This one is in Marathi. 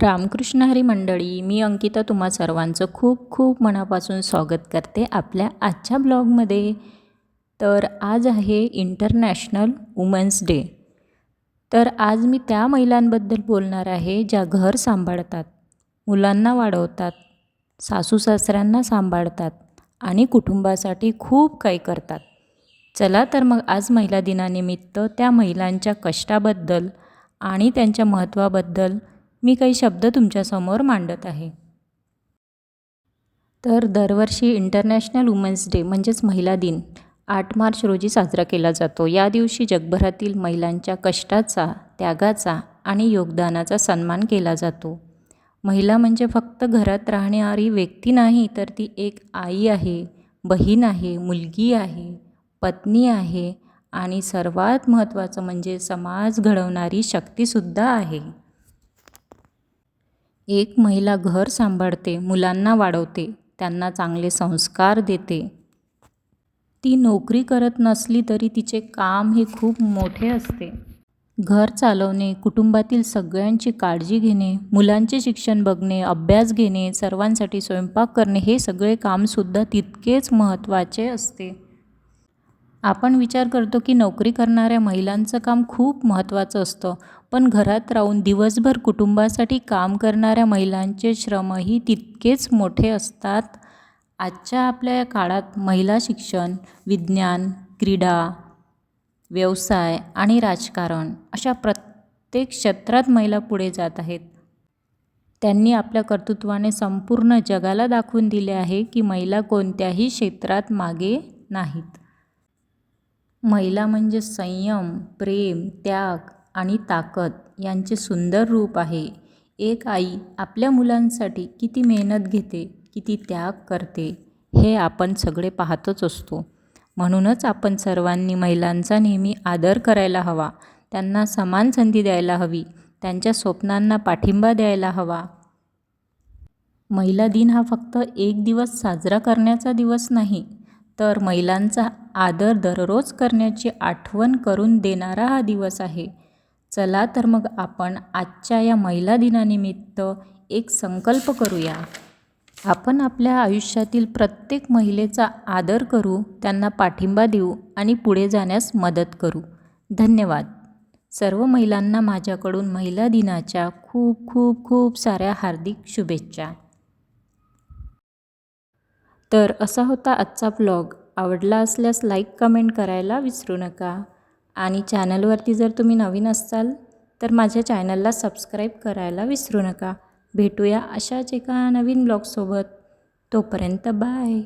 रामकृष्ण हरी मंडळी, मी अंकिता तुम्हा सर्वांचं खूप खूप मनापासून स्वागत करते आपल्या आजच्या ब्लॉगमध्ये. तर आज आहे इंटरनॅशनल वुमेन्स डे. तर आज मी त्या महिलांबद्दल बोलणार आहे ज्या घर सांभाळतात, मुलांना वाढवतात, सासू सासऱ्यांना सांभाळतात आणि कुटुंबासाठी खूप काही करतात. चला तर मग आज महिला दिनानिमित्त त्या महिलांच्या कष्टाबद्दल आणि त्यांच्या महत्त्वाबद्दल मी काही शब्द तुमच्यासमोर मांडत आहे. तर दरवर्षी इंटरनॅशनल वुमेन्स डे म्हणजेच महिला दिन 8 मार्च रोजी साजरा केला जातो. या दिवशी जगभरातील महिलांच्या कष्टाचा, त्यागाचा आणि योगदानाचा सन्मान केला जातो. महिला म्हणजे फक्त घरात राहणारी व्यक्ती नाही, तर ती एक आई आहे, बहीण आहे, मुलगी आहे, पत्नी आहे आणि सर्वात महत्त्वाचं म्हणजे समाज घडवणारी शक्तीसुद्धा आहे. एक महिला घर सांभाळते, मुलांना वाढवते, त्यांना चांगले संस्कार देते. ती नोकरी करत नसली तरी तिचे काम हे खूप मोठे असते. घर चालवणे, कुटुंबातील सगळ्यांची काळजी घेणे, मुलांचे शिक्षण बघणे, अभ्यास घेणे, सर्वांसाठी स्वयंपाक करणे हे सगळे कामसुद्धा तितकेच महत्त्वाचे असते. आपण विचार करतो की नोकरी करणाऱ्या महिलांचं काम खूप महत्त्वाचं असतं, पण घरात राहून दिवसभर कुटुंबासाठी काम करणाऱ्या महिलांचे श्रमही तितकेच मोठे असतात. आजच्या आपल्या काळात महिला शिक्षण, विज्ञान, क्रीडा, व्यवसाय आणि राजकारण अशा प्रत्येक क्षेत्रात महिला पुढे जात आहेत. त्यांनी आपल्या कर्तृत्वाने संपूर्ण जगाला दाखवून दिले आहे की महिला कोणत्याही क्षेत्रात मागे नाहीत. महिला म्हणजे संयम, प्रेम, त्याग आणि ताकद यांचे सुंदर रूप आहे. एक आई आपल्या मुलांसाठी किती मेहनत घेते, किती त्याग करते हे आपण सगळे पाहतच असतो. म्हणूनच आपण सर्वांनी महिलांचा नेहमी आदर करायला हवा, त्यांना समान संधी द्यायला हवी, त्यांच्या स्वप्नांना पाठिंबा द्यायला हवा. महिला दिन हा फक्त एक दिवस साजरा करण्याचा दिवस नाही, तर महिलांचा आदर दररोज करण्याची आठवण करून देणारा हा दिवस आहे. चला तर मग आपण आजच्या या महिला दिनानिमित्त एक संकल्प करूया. आपण आपल्या आयुष्यातील प्रत्येक महिलेचा आदर करू, त्यांना पाठिंबा देऊ आणि पुढे जाण्यास मदत करू. धन्यवाद. सर्व महिलांना माझ्याकडून महिला दिनाच्या खूप खूप खूप साऱ्या हार्दिक शुभेच्छा. तर असा होता आजचा ब्लॉग. आवडला असल्यास लाईक, कमेंट करायला विसरू नका आणि चॅनलवरती जर तुम्ही नवीन असाल तर माझ्या चॅनलला सबस्क्राईब करायला विसरू नका. भेटूया अशाच एका नवीन ब्लॉगसोबत. तोपर्यंत बाय.